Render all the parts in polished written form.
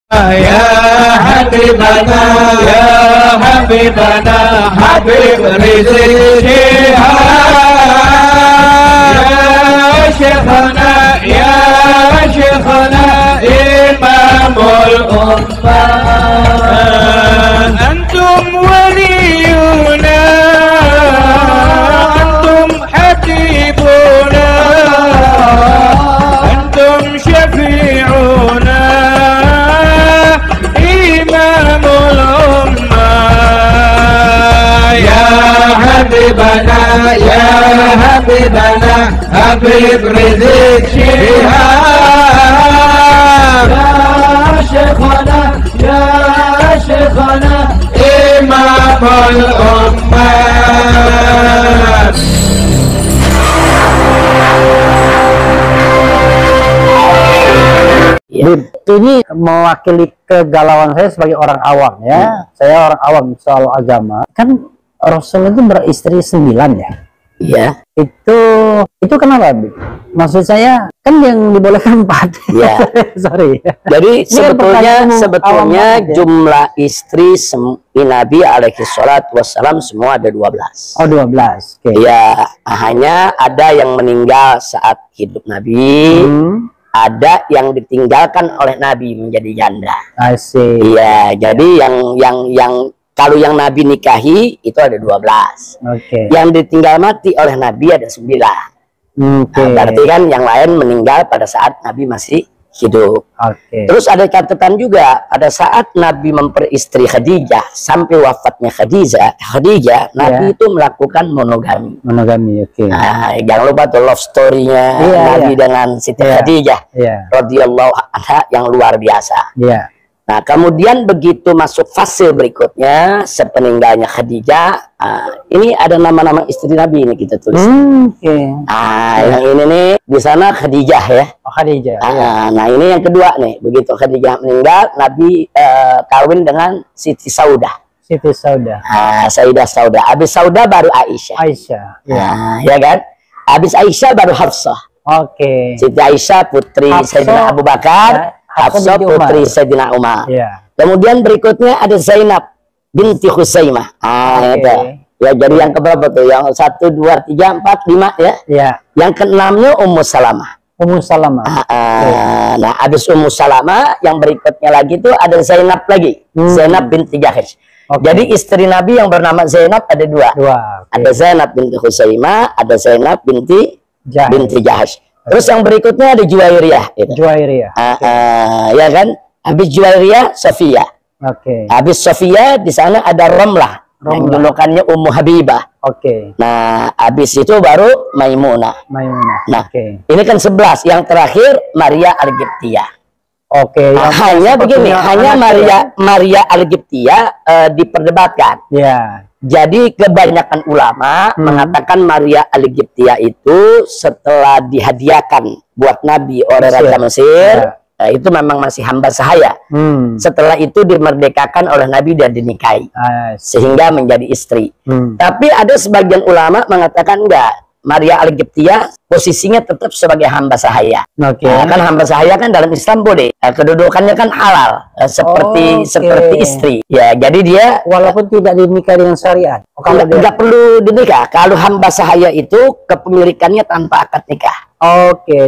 Ya Habibana, ya Habibana, Habib Rizik Syihab. Ya Syekhana, ya Syekhana, Imamul Ummah. Antum waliyuna, antum habibuna, antum syafi'una, Imamul Ummah. Ya Habibana, ya Habibana, Habib Rizik Syihab. Ya Syekhana, ya Syekhana, Imamul Ummah. Ini mewakili kegalauan saya sebagai orang awam ya. Saya orang awam soal agama. Kan Rasul itu beristri 9 ya. Iya. Itu kenapa, Bib? Maksud saya kan yang dibolehkan 4. Iya. Sorry. Jadi sebetulnya ya? jumlah istri Nabi alaihi salatu wassalam semua ada 12. Oh, 12. Oke. Ya, hanya ada yang meninggal saat hidup Nabi. Ada yang ditinggalkan oleh Nabi menjadi janda. Asik. Iya, jadi yang kalau yang Nabi nikahi itu ada 12. Oke. Yang ditinggal mati oleh Nabi ada 9. Oke. Nah, berarti kan yang lain meninggal pada saat Nabi masih hidup. Oke. Terus ada catatan juga pada saat Nabi memperistri Khadijah sampai wafatnya Khadijah, Nabi itu melakukan monogami. Monogami, oke. Nah, jangan lupa tuh love story-nya Nabi dengan Siti Khadijah radhiyallahu anha yang luar biasa. Iya. Nah, kemudian begitu masuk fase berikutnya sepeninggalnya Khadijah, ini ada nama-nama istri Nabi ini kita tulis. Oke. Yang ini nih di sana Khadijah ya. Oh, Khadijah. Nah, ini yang kedua nih. Begitu Khadijah meninggal, Nabi kawin dengan Siti Saudah. Siti Saudah. Sayyidah Saudah. Habis Saudah baru Aisyah. Aisyah. Ya kan? Habis Aisyah baru Hafsah. Oke. Siti Aisyah putri Sayyidina Abu Bakar. Hafsah putri Sayyidina Umar. Kemudian berikutnya ada Zainab binti Khuzaimah. Itu. Ya, jadi yang keberapa tuh? Yang 1, 2, 3, 4, 5 ya. Iya. Yang keenamnya Ummu Salamah. Ummu Salamah. Nah, habis Ummu Salamah yang berikutnya lagi tuh ada Zainab lagi. Zainab binti Jahash. Jadi istri Nabi yang bernama Zainab ada 2. Ada Zainab binti Khuzaimah, ada Zainab binti Jahash. Terus yang berikutnya ada Juwairiyah. Juwairiyah. Ya kan? Habis Juwairiyah, Sofia. Oke. Habis Sofia di sana ada Romlah. Yang julukannya Ummu Habibah. Oke. Nah, habis itu baru Maimunah. Nah, ini kan 11. Yang terakhir Maria Al-Qibtiyah. Oke. Hanya begini, hanya Maria Al-Qibtiyah diperdebatkan. Ya. Jadi kebanyakan ulama mengatakan Maria Al-Qibtiyah itu setelah dihadiahkan buat Nabi oleh Raja Mesir, itu memang masih hamba sahaya. Setelah itu dimerdekakan oleh Nabi dan dinikahi, sehingga menjadi istri. Tapi ada sebagian ulama mengatakan enggak, Maria Al-Qibtiyah posisinya tetap sebagai hamba sahaya. Kan hamba sahaya kan dalam Islam boleh, kedudukannya kan halal, seperti istri. Ya, jadi dia walaupun tidak dinikah dengan syariat. Enggak perlu dinikah. Kalau hamba sahaya itu kepemilikannya tanpa akad nikah.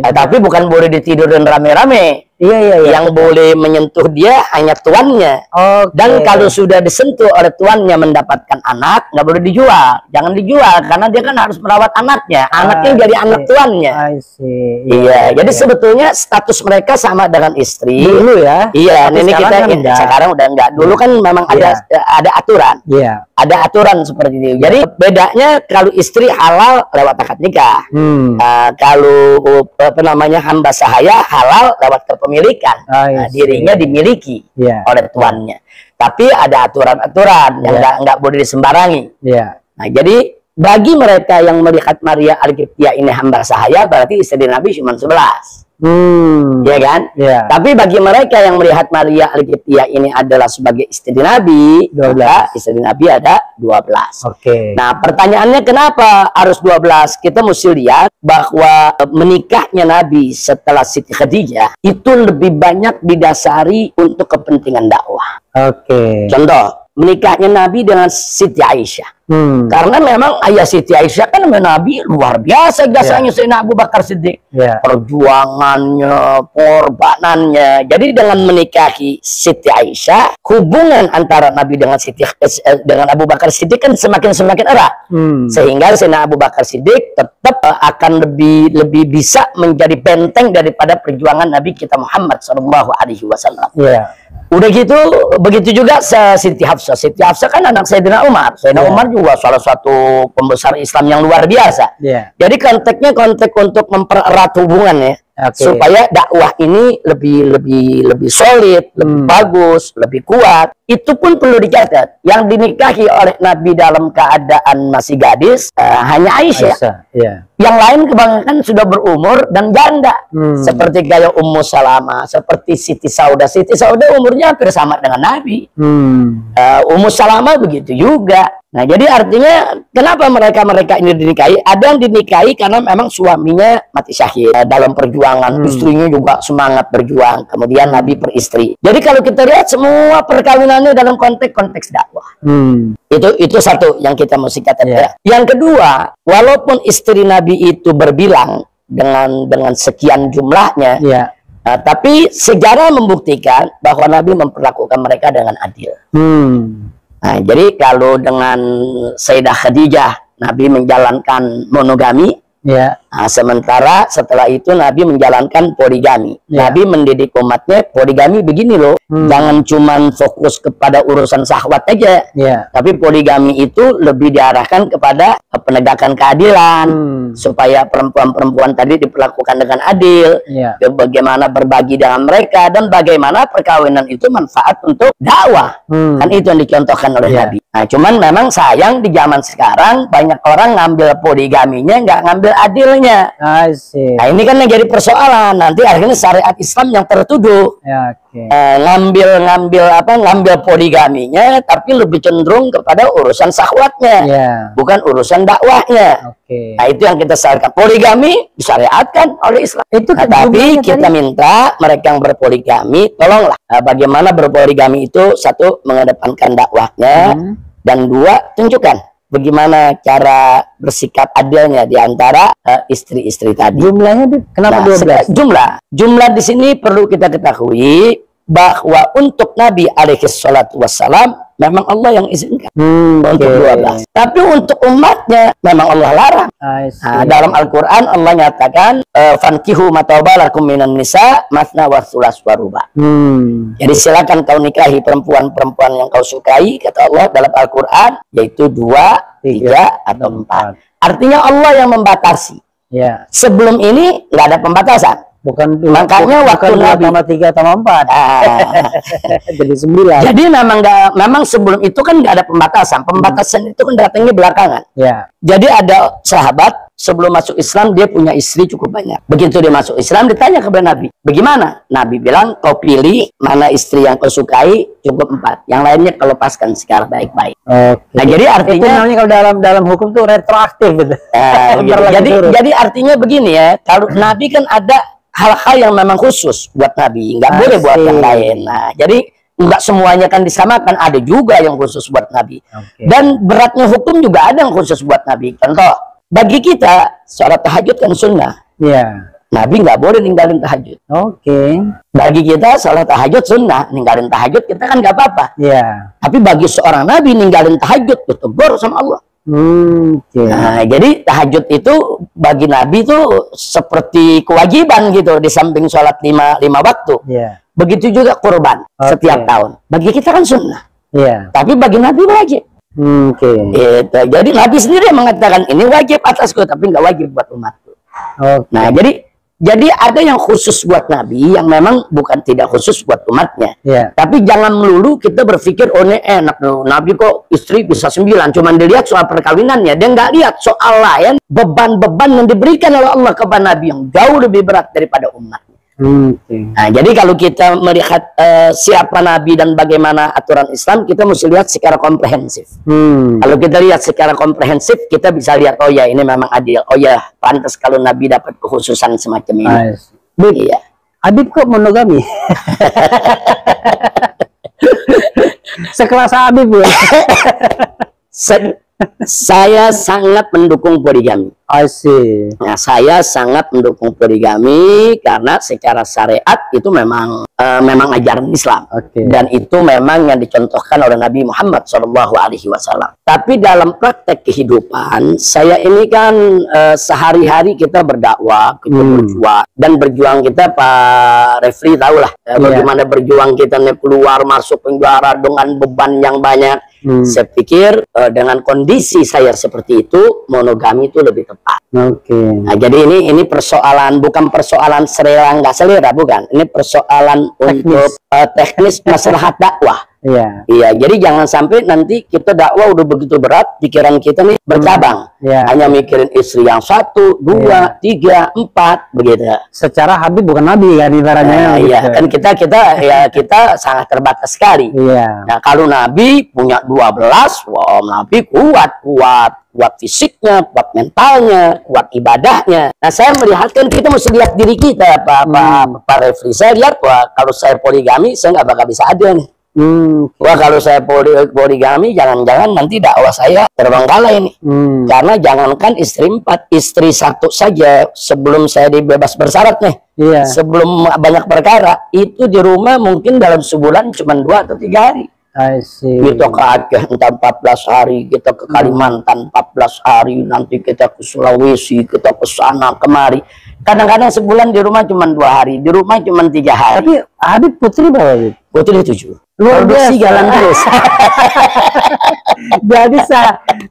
Tapi bukan boleh ditidurin rame-rame. Yang boleh menyentuh dia hanya tuannya. Dan kalau sudah disentuh oleh tuannya mendapatkan anak, nggak boleh dijual. Jangan dijual karena dia kan harus merawat anaknya. Anaknya jadi anak tuannya. Jadi sebetulnya status mereka sama dengan istri. Dulu ya. Iya, ini kita sekarang udah enggak. Dulu kan memang ada aturan. Ada aturan seperti itu. Jadi bedanya kalau istri halal lewat akad nikah. Kalau hamba sahaya halal lewat kepemilikan. Dirinya dimiliki oleh tuannya. Tapi ada aturan-aturan yang nggak boleh disembarangi. Nah, jadi bagi mereka yang melihat Maria Al-Qibtiyah ini hamba sahaya, berarti istri Nabi cuma 11. Ya kan? Tapi bagi mereka yang melihat Maria Al-Qibtiyah ini adalah sebagai istri Nabi, 12. maka istri Nabi ada 12. Nah, pertanyaannya kenapa harus 12? Kita mesti lihat bahwa menikahnya Nabi setelah Siti Khadijah itu lebih banyak didasari untuk kepentingan dakwah. Contoh, menikahnya Nabi dengan Siti Aisyah. Karena memang ayah Siti Aisyah kan Nabi luar biasa jasanya Sayyidina Abu Bakar Siddiq. Perjuangannya, pengorbanannya. Jadi dengan menikahi Siti Aisyah, hubungan antara Nabi dengan Abu Bakar Siddiq kan semakin erat. Sehingga Sayyidina Abu Bakar Siddiq tetap akan lebih bisa menjadi benteng daripada perjuangan Nabi kita Muhammad SAW. Udah gitu, begitu juga Siti Hafsah. Siti Hafsah kan anak Sayyidina Umar. Sayyidina Umar juga salah satu pembesar Islam yang luar biasa. Jadi konteksnya konteks untuk mempererat hubungannya. Supaya dakwah ini lebih solid, lebih bagus, lebih kuat. Itu pun perlu dicatat. Yang dinikahi oleh Nabi dalam keadaan masih gadis hanya Aisyah. Yang lain kebanyakan sudah berumur dan janda. Seperti kayak Ummu Salamah, seperti Siti Saudah. Siti Saudah umurnya hampir sama dengan Nabi. Ummu Salamah begitu juga. Nah, jadi artinya kenapa mereka ini dinikahi? Ada yang dinikahi karena memang suaminya mati syahid dalam perjuangan, istrinya juga semangat berjuang. Kemudian Nabi beristri. Jadi kalau kita lihat semua perkawinannya dalam konteks dakwah. Itu satu yang kita mesti catat. Yang kedua, walaupun istri Nabi itu berbilang dengan sekian jumlahnya, tapi sejarah membuktikan bahwa Nabi memperlakukan mereka dengan adil. Nah, jadi kalau dengan Sayyidah Khadijah Nabi menjalankan monogami, nah, sementara setelah itu Nabi menjalankan poligami. Nabi mendidik umatnya poligami begini loh, jangan cuman fokus kepada urusan syahwat aja, tapi poligami itu lebih diarahkan kepada penegakan keadilan, supaya perempuan-perempuan tadi diperlakukan dengan adil, bagaimana berbagi dengan mereka, dan bagaimana perkawinan itu manfaat untuk dakwah. Kan itu yang dicontohkan oleh Nabi. Nah, cuman memang sayang di zaman sekarang banyak orang ngambil poligaminya, nggak ngambil adilnya. Nah, ini kan yang jadi persoalan. Nanti akhirnya syariat Islam yang tertuduh. Ngambil poligaminya, tapi lebih cenderung kepada urusan syahwatnya, bukan urusan dakwahnya. Nah, itu yang kita syariatkan. Poligami disyariatkan oleh Islam. Tapi kita minta mereka yang berpoligami, tolonglah bagaimana berpoligami itu, satu, mengedepankan dakwahnya, dan dua, tunjukkan bagaimana cara bersikap adilnya di antara istri-istri tadi. Jumlahnya kenapa 12? Jumlah di sini perlu kita ketahui bahwa untuk Nabi alaihi salatu wassalam memang Allah yang izinkan untuk 12. Tapi untuk umatnya memang Allah larang. Nah, dalam Al-Quran Allah nyatakan fankihu matawabalakum minan nisa masna wa thulas wa ruba. Jadi silakan kau nikahi perempuan-perempuan yang kau sukai, kata Allah dalam Al-Quran, yaitu 2, 3, atau 4. Artinya Allah yang membatasi. Sebelum ini nggak ada pembatasan. Makanya waktu Nabi 3 tambah 4 jadi 9. Jadi memang sebelum itu kan nggak ada pembatasan. Pembatasan itu kan datangnya belakangan. Jadi ada sahabat sebelum masuk Islam dia punya istri cukup banyak. Begitu dia masuk Islam ditanya kepada Nabi, bagaimana? Nabi bilang, kau pilih mana istri yang kau sukai, cukup 4. Yang lainnya kau lepaskan secara baik-baik. Nah, jadi artinya itu kalau dalam hukum tuh retroaktif gitu. Jadi artinya begini ya, kalau Nabi kan ada hal-hal yang memang khusus buat Nabi, nggak boleh buat yang lain. Nah, jadi nggak semuanya kan disamakan, ada juga yang khusus buat Nabi. Dan beratnya hukum juga ada yang khusus buat Nabi. Contoh, bagi kita sholat tahajud kan sunnah. Nabi nggak boleh ninggalin tahajud. Bagi kita sholat tahajud sunnah, ninggalin tahajud kita kan nggak apa-apa. Tapi bagi seorang Nabi ninggalin tahajud ditegur sama Allah. Nah, jadi tahajud itu bagi Nabi itu seperti kewajiban gitu, di samping sholat 5 waktu. Begitu juga kurban setiap tahun. Bagi kita kan sunnah. Tapi bagi Nabi wajib. Jadi Nabi sendiri mengatakan ini wajib atasku, tapi nggak wajib buat umatku. Nah, jadi ada yang khusus buat Nabi, yang memang bukan tidak khusus buat umatnya. Tapi jangan melulu kita berpikir, oh ini enak, Nabi kok istri bisa 9, cuman dilihat soal perkawinannya. Dia nggak lihat soal lain, beban-beban yang diberikan oleh Allah kepada Nabi yang jauh lebih berat daripada umatnya. Nah, jadi kalau kita melihat siapa Nabi dan bagaimana aturan Islam, kita mesti lihat secara komprehensif. Kalau kita lihat secara komprehensif, kita bisa lihat, oh ya ini memang adil. Oh ya, pantas kalau Nabi dapat kekhususan semacam ini. Iya. Habib kok monogami? Sekelas Habib ya. Saya sangat mendukung poligami. Nah, saya sangat mendukung poligami karena secara syariat itu memang ajaran Islam, dan itu memang yang dicontohkan oleh Nabi Muhammad SAW. Tapi dalam praktek kehidupan saya ini kan sehari-hari kita berdakwah, kita berjuang, dan berjuang kita Pak Refri tahulah bagaimana berjuang kita nih keluar masuk penjara dengan beban yang banyak. Saya pikir dengan kondisi saya seperti itu, monogami itu lebih tepat. Nah, jadi ini persoalan, bukan persoalan selera nggak selera, bukan. Ini persoalan untuk teknis maslahat dakwah. Iya, jadi jangan sampai nanti kita dakwah udah begitu berat, pikiran kita nih bercabang. Hanya mikirin istri yang 1, 2, 3, 4 begitu. Secara Habib bukan Nabi kan ibaratnya. Iya, kan kita sangat terbatas sekali. Nah, kalau Nabi punya 12, wah Nabi kuat fisiknya, kuat mentalnya, kuat ibadahnya. Nah, saya melihatkan kita mesti lihat diri kita, Pak Refri. Saya lihat, wah kalau saya poligami, saya nggak bakal bisa ada nih. Wah kalau saya poligami, jangan-jangan nanti dakwah saya terbengkalai ini. Karena jangankan istri 4, istri 1 saja sebelum saya dibebas bersyarat nih. Sebelum banyak perkara, itu di rumah mungkin dalam sebulan cuma 2 atau 3 hari. Kita ke Aceh entah 14 hari, kita ke Kalimantan 14 hari, nanti kita ke Sulawesi, kita ke sana kemari. Kadang-kadang sebulan di rumah cuma 2 hari, di rumah cuma 3 hari. Tapi Habib putri berapa? Putri 7. Produksi jalan terus. Jadi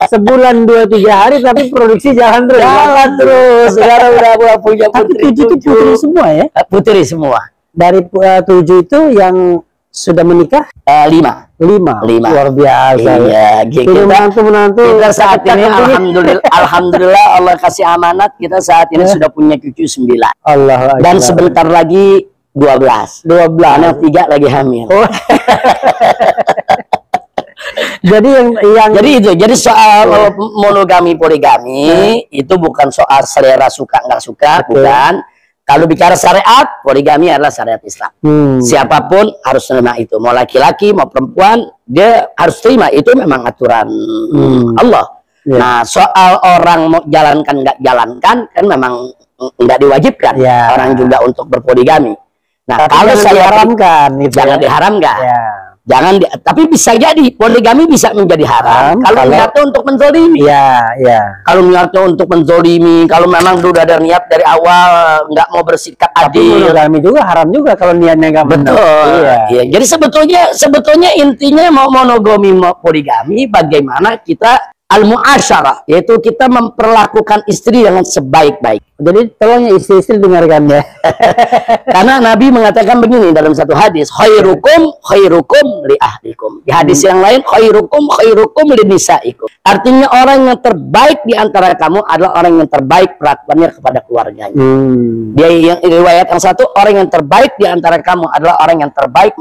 sebulan 2-3 hari tapi produksi jalan terus. Jalan terus. Sekarang udah punya putri. 7 itu putri semua ya? Putri semua. Dari 7 itu yang sudah menikah 5. Luar biasa. Iya, kita saat ini alhamdulillah Allah kasih amanat, kita saat ini sudah punya cucu 9. Allah. Dan sebentar lagi 12. Anak 3 lagi hamil. Jadi soal monogami poligami itu bukan soal selera suka nggak suka, bukan. Kalau bicara syariat, poligami adalah syariat Islam. Siapapun harus terima itu, mau laki-laki mau perempuan, dia harus terima, itu memang aturan Allah. Nah, soal orang mau jalankan nggak jalankan kan memang nggak diwajibkan orang juga untuk berpoligami. Nah, tapi kalau saya diharamkan, jangan diharamkan. Tapi bisa jadi poligami bisa menjadi haram kalau niatnya untuk menzolimi. Kalau niatnya untuk menzolimi, kalau memang sudah ada niat dari awal nggak mau bersikap adil. Monogami juga haram juga kalau niatnya nggak benar. Betul. Jadi sebetulnya intinya mau monogami mau poligami, bagaimana kita al-mu'asyarah, yaitu kita memperlakukan istri dengan sebaik-baik. Jadi tolong istri-istri dengarkan ya. Karena Nabi mengatakan begini dalam satu hadis, khairukum li ahlikum. Di hadis yang lain, khairukum li nisaikum. Artinya orang yang terbaik di antara kamu adalah orang yang terbaik perlakuannya kepada keluarganya. Dia yang riwayat yang satu, orang yang terbaik di antara kamu adalah orang yang terbaik